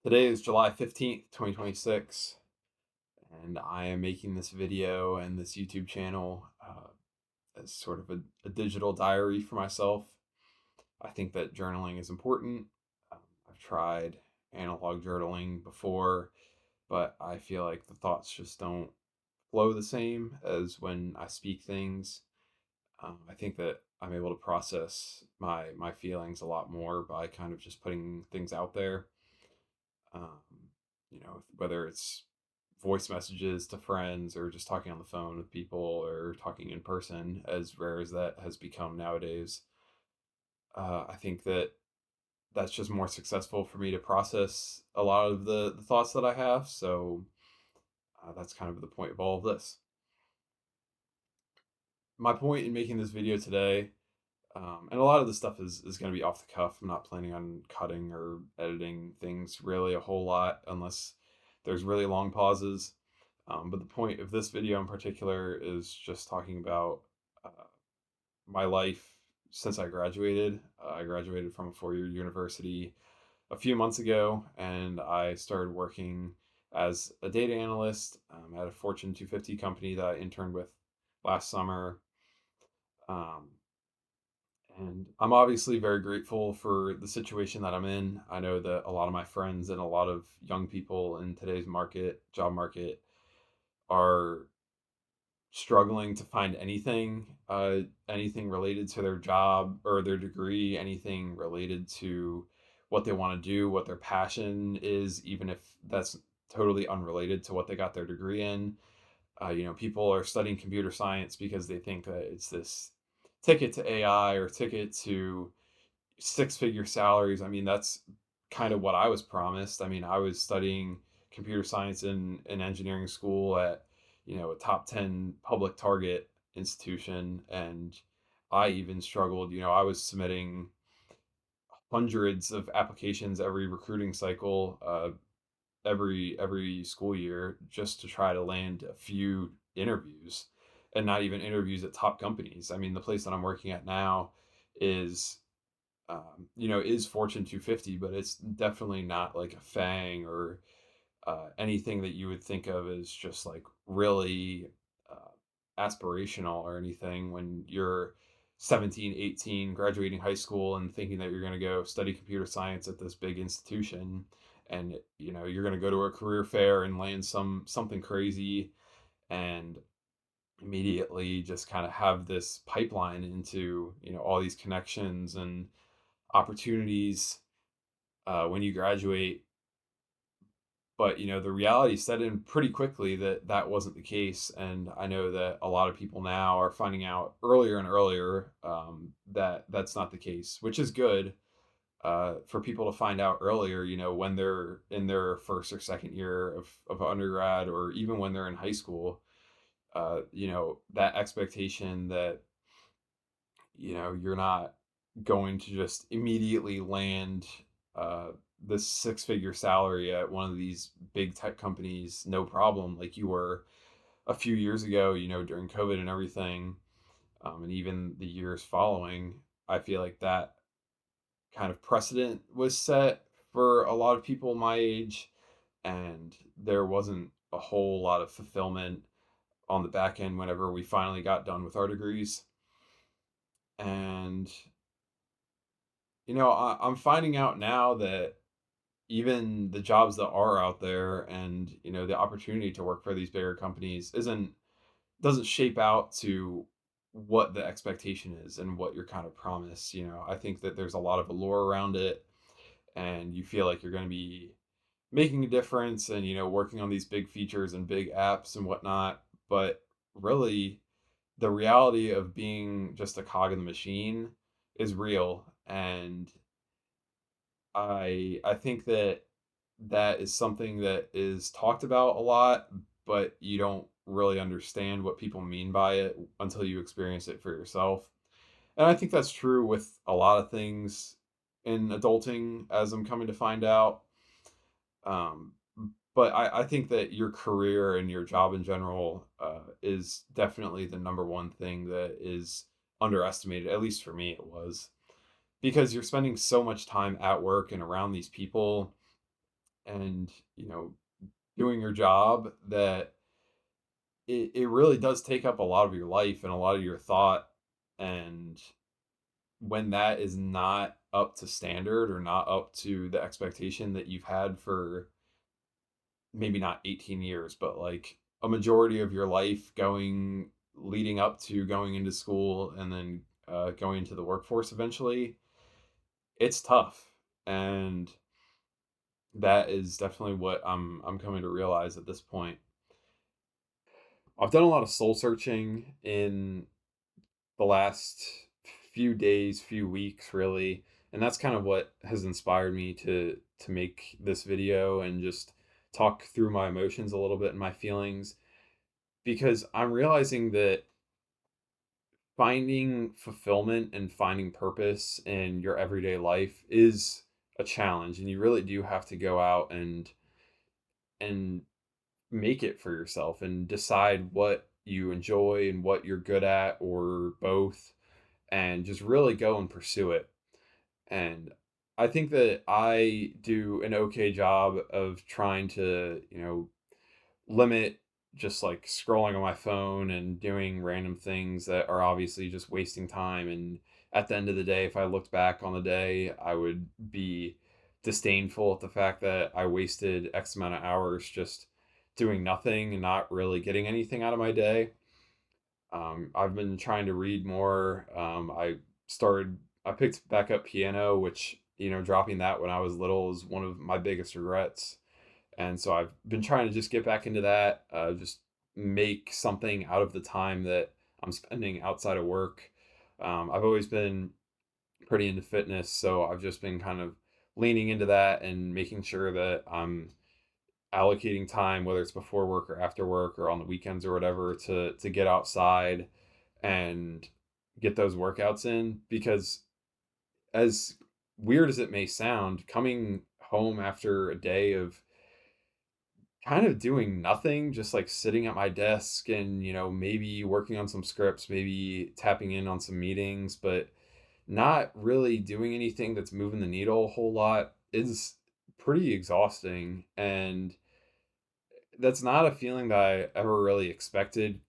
Today is July 15th, 2026, and I am making this video and this YouTube channel as sort of a digital diary for myself. I think that journaling is important. Um, I've tried analog journaling before, but I feel like the thoughts just don't flow the same as when I speak things. I think that I'm able to process my feelings a lot more by kind of just putting things out there. um, whether it's voice messages to friends or just talking on the phone with people or talking in person, as rare as that has become nowadays. I think that that's just more successful for me to process a lot of the thoughts that I have. So that's kind of the point of all of this. My point in making this video today, and a lot of this stuff is going to be off the cuff. I'm not planning on cutting or editing things really a whole lot unless there's really long pauses. But the point of this video in particular is just talking about uh, my life since I graduated. I graduated from a 4 year university a few months ago, and I started working as a data analyst at a Fortune 250 company that I interned with last summer. Um, and I'm obviously very grateful for the situation that I'm in. I know that a lot of my friends and a lot of young people in today's job market, are struggling to find anything related to their job or their degree, anything related to what they want to do, what their passion is, even if that's totally unrelated to what they got their degree in. People are studying computer science because they think that it's this ticket to AI or ticket to six-figure salaries. I mean, that's kind of what I was promised. I mean, I was studying computer science in engineering school at, a top 10 public target institution, and I even struggled. I was submitting hundreds of applications every recruiting cycle, every school year, just to try to land a few interviews, and not even interviews at top companies. I mean, the place that I'm working at now is is Fortune 250, but it's definitely not like a FANG or anything that you would think of as just like really aspirational or anything when you're 17, 18, graduating high school and thinking that you're going to go study computer science at this big institution. And you're going to go to a career fair and land something crazy, and immediately just kind of have this pipeline into all these connections and opportunities when you graduate. But the reality set in pretty quickly that that wasn't the case, and I know that a lot of people now are finding out earlier and earlier that that's not the case, which is good for people to find out earlier. When they're in their first or second year of undergrad, or even when they're in high school. That expectation that you're not going to just immediately land uh, this six-figure salary at one of these big tech companies, no problem, like you were a few years ago, during COVID and everything, and even the years following. I feel like that kind of precedent was set for a lot of people my age, and there wasn't a whole lot of fulfillment on the back end whenever we finally got done with our degrees. And I'm finding out now that even the jobs that are out there, and the opportunity to work for these bigger companies doesn't shape out to what the expectation is and what you're kind of promised. I think that there's a lot of allure around it, and you feel like you're going to be making a difference and working on these big features and big apps and whatnot. But really, the reality of being just a cog in the machine is real. And I think that that is something that is talked about a lot, but you don't really understand what people mean by it until you experience it for yourself. And I think that's true with a lot of things in adulting, as I'm coming to find out. Um, but I think that your career and your job in general is definitely the number one thing that is underestimated. At least for me, it was, because you're spending so much time at work and around these people, and, doing your job, that it really does take up a lot of your life and a lot of your thought. And when that is not up to standard or not up to the expectation that you've had for maybe not 18 years, but like a majority of your life, going leading up to going into school and then going into the workforce eventually, it's tough. And that is definitely what I'm coming to realize at this point. I've done a lot of soul searching in the last few days, few weeks, really, and that's kind of what has inspired me to make this video and just talk through my emotions a little bit and my feelings, because I'm realizing that finding fulfillment and finding purpose in your everyday life is a challenge, and you really do have to go out and make it for yourself and decide what you enjoy and what you're good at, or both, and just really go and pursue it. And I think that I do an okay job of trying to, limit just like scrolling on my phone and doing random things that are obviously just wasting time. And at the end of the day, if I looked back on the day, I would be disdainful at the fact that I wasted X amount of hours just doing nothing and not really getting anything out of my day. I've been trying to read more. I picked back up piano, which, dropping that when I was little is one of my biggest regrets. And so I've been trying to just get back into that, just make something out of the time that I'm spending outside of work. I've always been pretty into fitness, so I've just been kind of leaning into that and making sure that I'm allocating time, whether it's before work or after work or on the weekends or whatever, to get outside and get those workouts in. Because as weird as it may sound, coming home after a day of kind of doing nothing, just like sitting at my desk and, maybe working on some scripts, maybe tapping in on some meetings, but not really doing anything that's moving the needle a whole lot, is pretty exhausting. And that's not a feeling that I ever really expected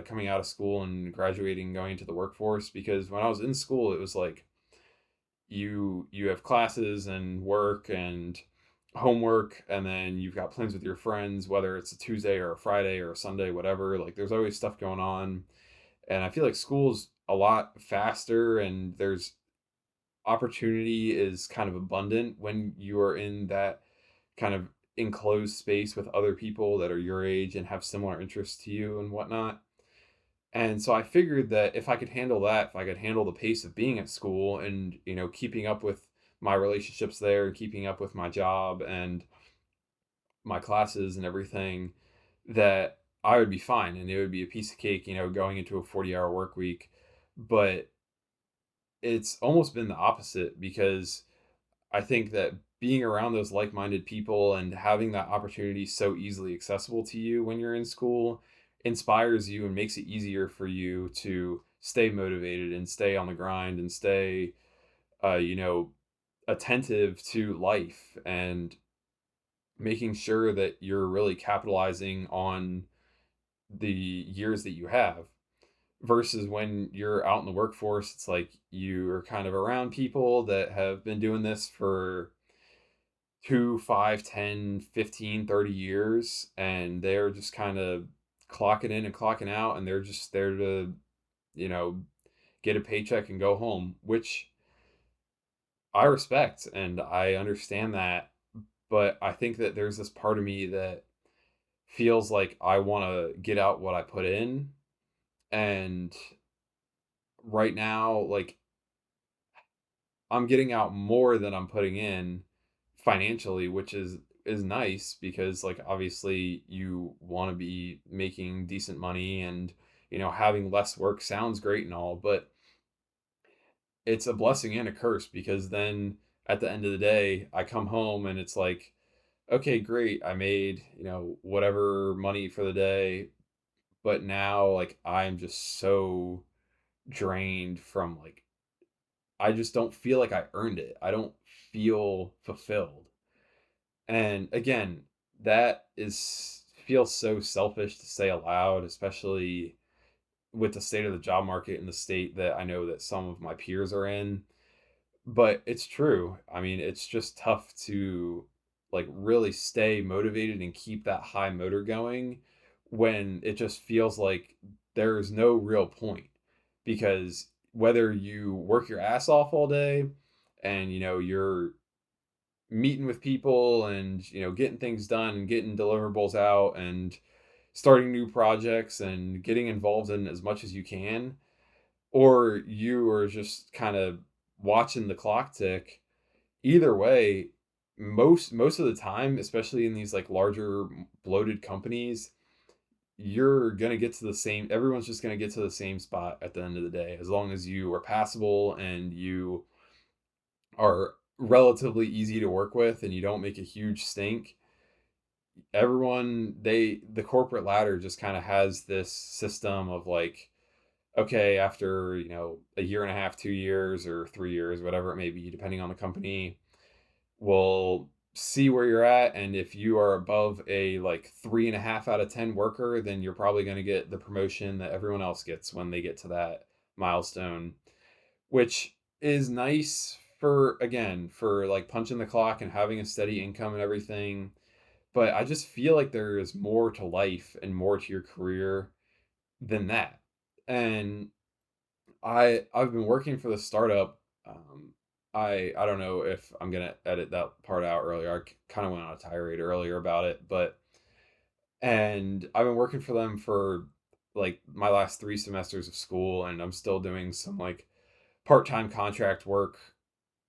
coming out of school and graduating, going into the workforce. Because when I was in school, it was like you have classes and work and homework, and then you've got plans with your friends, whether it's a Tuesday or a Friday or a Sunday, whatever. Like there's always stuff going on, and I feel like school's a lot faster, and there's opportunity is kind of abundant when you are in that kind of enclosed space with other people that are your age and have similar interests to you and whatnot. And so I figured that if I could handle that, if I could handle the pace of being at school and, keeping up with my relationships there and keeping up with my job and my classes and everything, that I would be fine and it would be a piece of cake, going into a 40-hour work week. But it's almost been the opposite, because I think that being around those like-minded people and having that opportunity so easily accessible to you when you're in school inspires you and makes it easier for you to stay motivated and stay on the grind and stay, uh, you know, attentive to life and making sure that you're really capitalizing on the years that you have. Versus when you're out in the workforce, it's like you're kind of around people that have been doing this for 2, 5, 10, 15, 30 years, and they're just kind of clocking in and clocking out, and they're just there to, you know, get a paycheck and go home, which I respect and I understand that. But I think that there's this part of me that feels like I want to get out what I put in. And right now, like, I'm getting out more than I'm putting in financially, which is nice, because like obviously you want to be making decent money, and having less work sounds great and all, but it's a blessing and a curse, because then at the end of the day I come home and it's like, okay, great, I made, whatever money for the day, but now like I'm just so drained from, like, I just don't feel like I earned it. I don't feel fulfilled. And again, that is feels so selfish to say aloud, especially with the state of the job market in the state that I know that some of my peers are in. But it's true. I mean, it's just tough to like really stay motivated and keep that high motor going when it just feels like there's no real point. Because whether you work your ass off all day and you're meeting with people and getting things done and getting deliverables out and starting new projects and getting involved in as much as you can, or you are just kind of watching the clock tick. Either way, most of the time, especially in these like larger bloated companies, you're going to get to the same everyone's just going to get to the same spot at the end of the day, as long as you are passable and you are relatively easy to work with and you don't make a huge stink. The corporate ladder just kind of has this system of like, okay, after a year and a half, 2 years or 3 years, whatever it may be, depending on the company, we'll see where you're at. And if you are above a like 3.5 out of 10 worker, then you're probably going to get the promotion that everyone else gets when they get to that milestone, which is nice for, again, for like punching the clock and having a steady income and everything. But I just feel like there is more to life and more to your career than that. And I've been working for the startup. I don't know if I'm gonna edit that part out earlier. I kind of went on a tirade earlier about it, but and I've been working for them for like my last 3 semesters of school, and I'm still doing some like part-time contract work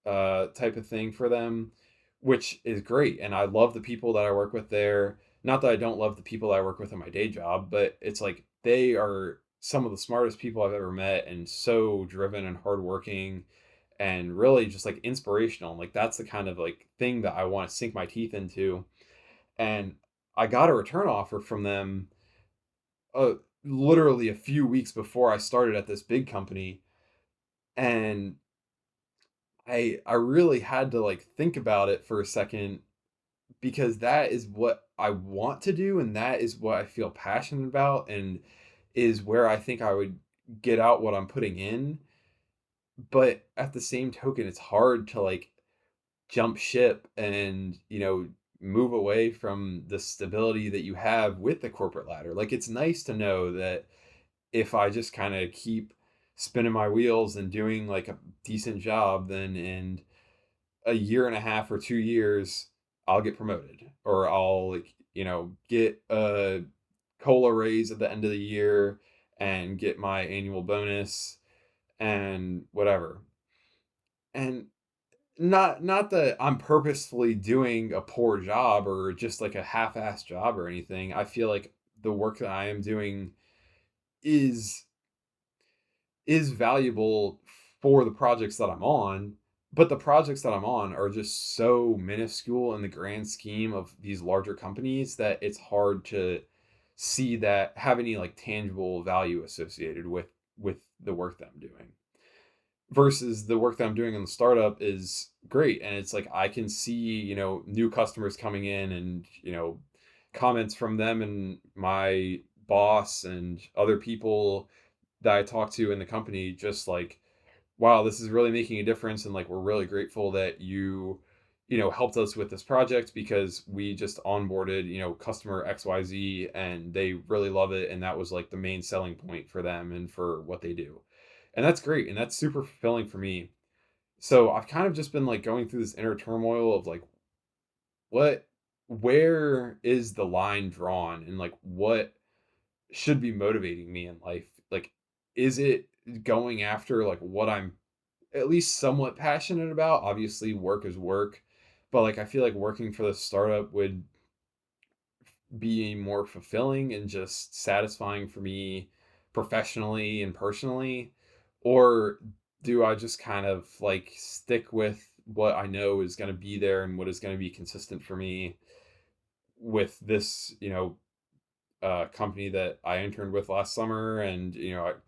type of thing for them, which is great. And I love the people that I work with there. Not that I don't love the people that I work with in my day job, but it's like they are some of the smartest people I've ever met and so driven and hardworking and really just like inspirational. And like that's the kind of like thing that I want to sink my teeth into. And I got a return offer from them uh, literally a few weeks before I started at this big company. And I really had to like think about it for a second because that is what I want to do and that is what I feel passionate about and is where I think I would get out what I'm putting in. But at the same token, it's hard to like jump ship and, move away from the stability that you have with the corporate ladder. Like it's nice to know that if I just kind of keep spinning my wheels and doing like a decent job, then in a year and a half or 2 years, I'll get promoted or I'll like, get a COLA raise at the end of the year and get my annual bonus and whatever. And not that I'm purposefully doing a poor job or just like a half-assed job or anything. I feel like the work that I am doing is is valuable for the projects that I'm on, but the projects that I'm on are just so minuscule in the grand scheme of these larger companies that it's hard to see that have any like tangible value associated with the work that I'm doing. Versus the work that I'm doing in the startup is great and it's like I can see, new customers coming in and, comments from them and my boss and other people that I talk to in the company just like, wow, this is really making a difference and like we're really grateful that you helped us with this project because we just onboarded, customer XYZ and they really love it and that was like the main selling point for them and for what they do. And that's great and that's super fulfilling for me. So I've kind of just been like going through this inner turmoil of like what where is the line drawn and like what should be motivating me in life? Like, is it going after like what I'm at least somewhat passionate about? Obviously, work is work, but like I feel like working for the startup would be more fulfilling and just satisfying for me professionally and personally. Or do I just kind of like stick with what I know is going to be there and what is going to be consistent for me with this, company that I interned with last summer, and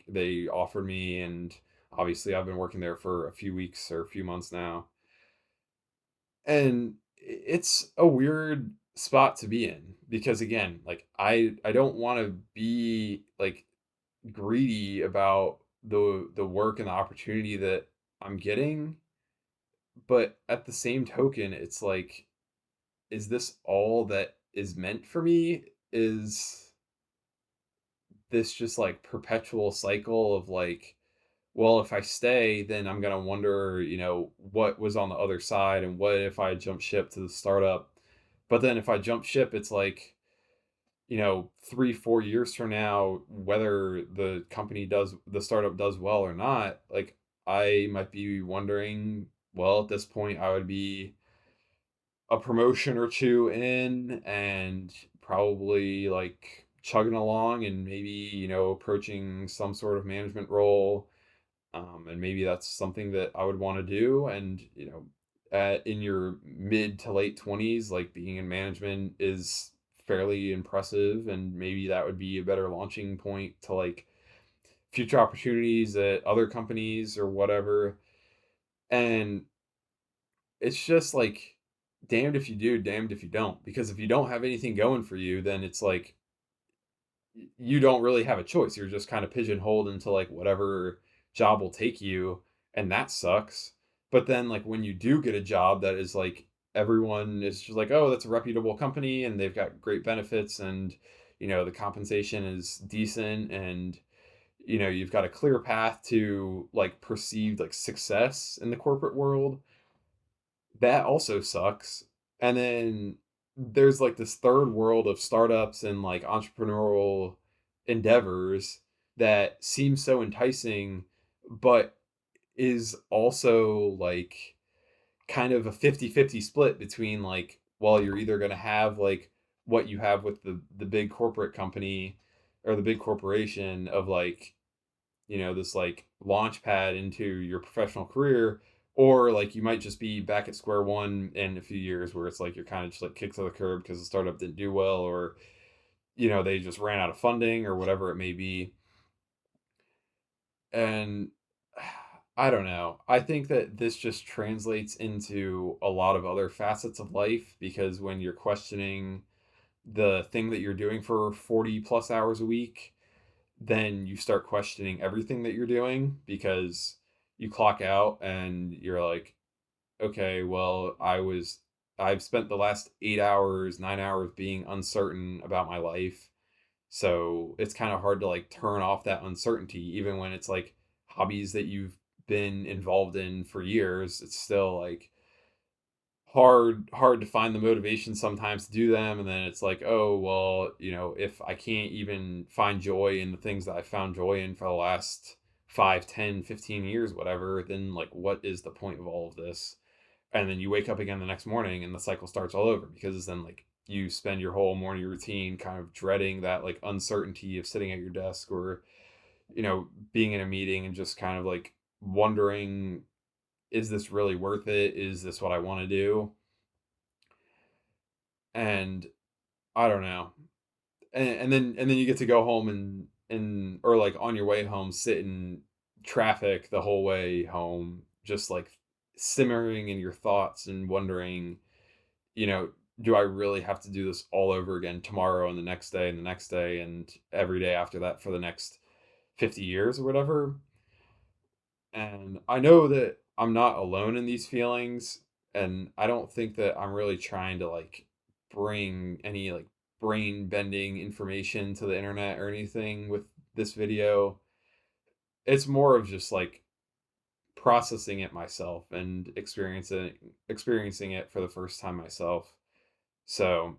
they offered me, and obviously I've been working there for a few weeks or a few months now, and it's a weird spot to be in because again, like I don't want to be like greedy about the work and the opportunity that I'm getting, but at the same token, it's like, is this all that is meant for me? Is this just like perpetual cycle of like, well, if I stay, then I'm gonna wonder, what was on the other side and what if I jump ship to the startup? But then if I jump ship, it's like, 3, 4 years from now, whether the startup does well or not, like I might be wondering, well, at this point, I would be a promotion or two in and probably like chugging along and maybe, approaching some sort of management role. And maybe that's something that I would want to do. And, in your mid to late 20s, like being in management is fairly impressive. And maybe that would be a better launching point to like future opportunities at other companies or whatever. And it's just like damned if you do, damned if you don't. Because if you don't have anything going for you, then it's like you don't really have a choice. You're just kind of pigeonholed into like whatever job will take you, and that sucks. But then like when you do get a job that is like everyone is just like, "Oh, that's a reputable company and they've got great benefits and the compensation is decent and you've got a clear path to like perceived like success in the corporate world." That also sucks. And then there's like this third world of startups and like entrepreneurial endeavors that seem so enticing, but is also like kind of a 50-50 split between like, well, you're either going to have like what you have with the big corporate company or the big corporation of like this like launch pad into your professional career, or like you might just be back at square one in a few years where it's like you're kind of just like kicked to the curb because the startup didn't do well, or they just ran out of funding or whatever it may be. And I don't know. I think that this just translates into a lot of other facets of life because when you're questioning the thing that you're doing for 40 plus hours a week, then you start questioning everything that you're doing because you clock out and you're like, okay, well, I've spent the last 8 hours, 9 hours being uncertain about my life. So it's kind of hard to like turn off that uncertainty, even when it's like hobbies that you've been involved in for years. It's still like hard to find the motivation sometimes to do them, and then it's like, oh well, if I can't even find joy in the things that I found joy in for the last 5, 10, 15 years, whatever, then like what is the point of all of this? And then you wake up again the next morning and the cycle starts all over because then like you spend your whole morning routine kind of dreading that like uncertainty of sitting at your desk or being in a meeting and just kind of like wondering, is this really worth it? Is this what I want to do? And I don't know. And then you get to go home and or like on your way home, sit in traffic the whole way home, just like simmering in your thoughts and wondering, you know, do I really have to do this all over again tomorrow and the next day and the next day and every day after that for the next 50 years or whatever? And I know that I'm not alone in these feelings, and I don't think that I'm really trying to like bring any like brain bending information to the internet or anything with this video. It's more of just like processing it myself and experiencing it for the first time myself. So